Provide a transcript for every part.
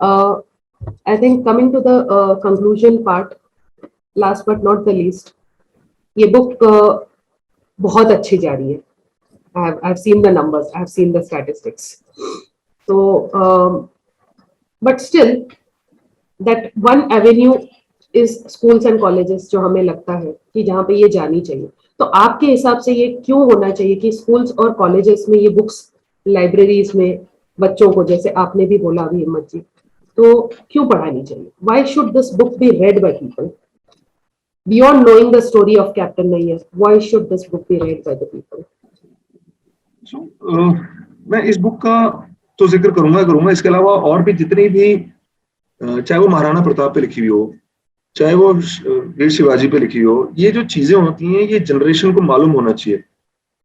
I think coming to the conclusion part, last but not the least, ये book बहुत अच्छी जा रही है. I've seen the numbers, I've seen the statistics. So, but still, that one avenue is schools and colleges, जो हमें लगता है कि जहाँ पे ये जानी चाहिए. तो आपके हिसाब से ये क्यों होना चाहिए कि schools और colleges में ये books, libraries में बच्चों को, जैसे आपने भी बोला अभी हिम्मत जी, तो क्यों पढ़ानी चाहिए? Why should this book be read by people? Beyond knowing the story of Captain Nayyar, why should this book be read by the people? So, मैं इस बुक का तो जिक्र करूंगा. इसके अलावा और भी जितनी भी, चाहे वो महाराणा प्रताप पे लिखी हुई हो, चाहे वो वीर शिवाजी पे लिखी हो, ये जो चीजें होती हैं ये जनरेशन को मालूम होना चाहिए.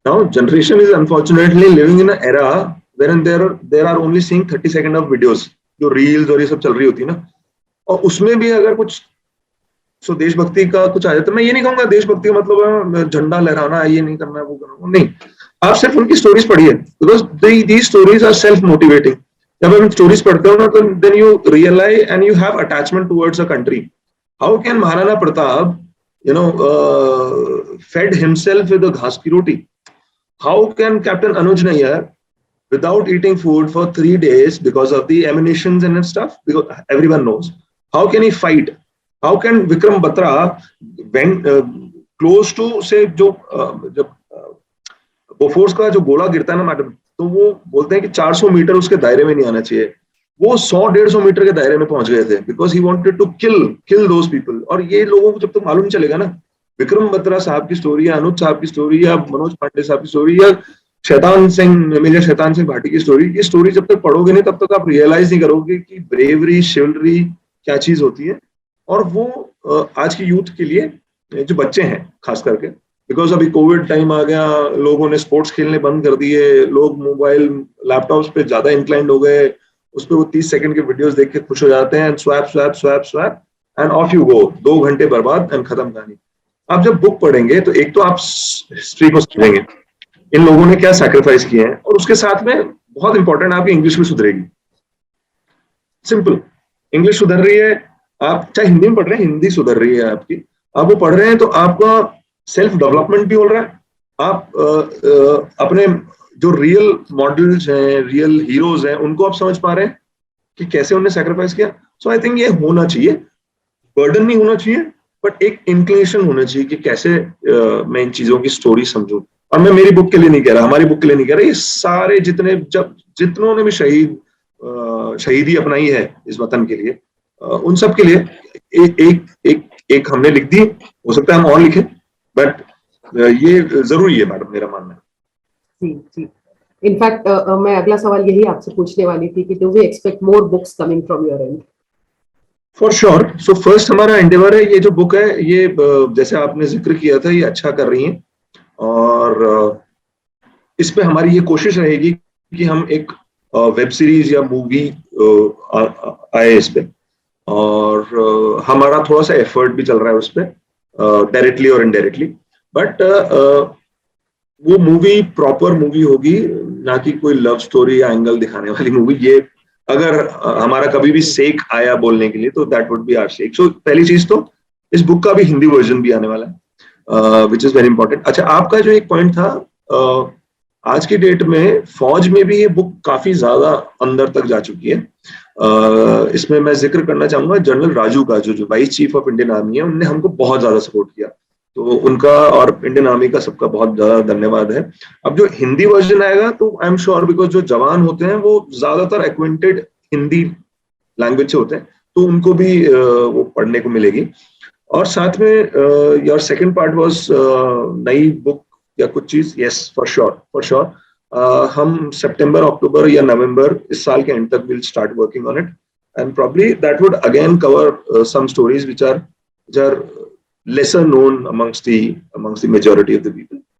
Now generation is unfortunately living in an era wherein there are only seeing 30 seconds of videos, जो रील्स और ये सब चल रही होती है ना, और उसमें भी अगर कुछ देशभक्ति का कुछ आ जाता है. मैं ये नहीं कहूंगा देशभक्ति का मतलब झंडा लहराना है, ये नहीं करना है, वो करना नहीं. आप सिर्फ उनकी स्टोरीज पढ़िए, because these stories are self motivating. जब आप स्टोरीज पढ़ते हो ना, तो then you realise and you have attachment towards a country. How can Maharana Pratap fed himself with a घास की रोटी? How can Captain Anuj Nayyar, without eating food for 3 days because of the ammunitions and stuff, because everyone knows, how can he fight? How can Vikram Batra went close to, say, जब Bofors का जो गोला गिरता है ना madam, तो वो बोलते हैं कि 400 मीटर उसके दायरे में नहीं आना चाहिए. वो 100-150 मीटर के दायरे में पहुंच गए थे, because he wanted to kill those people. और ये लोगों को जब तक मालूम चलेगा ना, विक्रम बत्रा साहब की स्टोरी या अनुज साहब की स्टोरी या मनोज पांडे साहब की स्टोरी या मेजर शैतान सिंह भाटी की स्टोरी, ये स्टोरी जब तक पढ़ोगे नहीं, तब तक आप रियलाइज नहीं करोगे कि ब्रेवरी, शिवलरी क्या चीज होती है. और वो आज की यूथ के लिए, जो बच्चे हैं खास करके, बिकॉज अभी कोविड टाइम आ गया, लोगों ने स्पोर्ट्स खेलने बंद कर दिए, लोग मोबाइल लैपटॉप्स पे ज्यादा इंक्लाइंड हो गए, उस पर वो 30 सेकंड के वीडियोस देख के खुश हो जाते हैं, swap end of you go. 2 घंटे बर्बाद एंड खत्म कहानी. आप जब बुक पढ़ेंगे तो एक तो आप हिस्ट्री को समझेंगे, इन लोगों ने क्या सैक्रिफाइस किए हैं, और उसके साथ में बहुत इंपॉर्टेंट आपकी इंग्लिश भी सुधरेगी. सिंपल, इंग्लिश सुधर रही है, आप चाहे हिंदी में पढ़ रहे हैं, हिंदी सुधर रही है आपकी, आप वो पढ़ रहे हैं तो आपका सेल्फ डेवलपमेंट भी हो रहा है. आप अपने जो रियल मॉडल्स हैं, रियल हीरोज हैं, उनको आप समझ पा रहे हैं कि कैसे उन्होंने सैक्रिफाइस किया. सो आई थिंक ये होना चाहिए, बर्डन नहीं होना चाहिए, बट एक इंक्लिनेशन होना चाहिए कि कैसे मैं इन चीजों की स्टोरी समझूं. और मैं मेरी बुक के लिए नहीं कह रहा, हमारी बुक के लिए नहीं कह रहा, ये सारे जितनों ने भी शहीदी अपनाई है इस वतन के लिए, उन सब के लिए एक हमने लिख दी. हो सकता है हम और लिखें, बट ये जरूरी है मैडम, मेरा मानना है. जी. इनफैक्ट मैं अगला सवाल यही आपसे पूछने वाली थी कि do we expect more books coming from your end? For sure. So first हमारा एंडेवर है, ये जो बुक है, ये जैसे आपने जिक्र किया था, ये अच्छा कर रही हैं, और इस पे हमारी ये कोशिश रहेगी कि हम एक वेब सीरीज या मूवी आए इस पे, और हमारा थोड़ा सा एफर्ट भी चल रहा है उस पे, डायरेक्टली और इनडायरेक्टली. बट वो मूवी प्रॉपर मूवी होगी, ना कि कोई लव स्टोरी या एंगल दिखाने वाली मूवी. ये अगर हमारा कभी भी सेक आया बोलने के लिए, तो दैट वुड बी आवर सेक. सो पहली चीज तो इस बुक का भी हिंदी वर्जन भी आने वाला है, विच इज वेरी इंपॉर्टेंट. अच्छा, आपका जो एक पॉइंट था, आज की डेट में फौज में भी ये बुक काफी ज्यादा अंदर तक जा चुकी है. इसमें मैं जिक्र करना चाहूंगा जनरल राजू का, जो vice chief of Indian army है, उनने हमको बहुत ज्यादा सपोर्ट किया, तो उनका और इंडियन आर्मी का सबका बहुत ज्यादा धन्यवाद है. अब जो हिंदी वर्जन आएगा, तो आई एम श्योर, बिकॉज जो जवान होते हैं वो ज्यादातर एक्वेंटेड हिंदी लैंग्वेज से होते हैं, तो उनको भी वो पढ़ने को मिलेगी. और साथ में योर सेकंड पार्ट वाज नई बुक या कुछ चीज. Yes, for sure. हम सितंबर, अक्टूबर या नवंबर इस साल के एंड तक will start working on it, and probably that would again cover some stories which are lesser known amongst the majority of the people.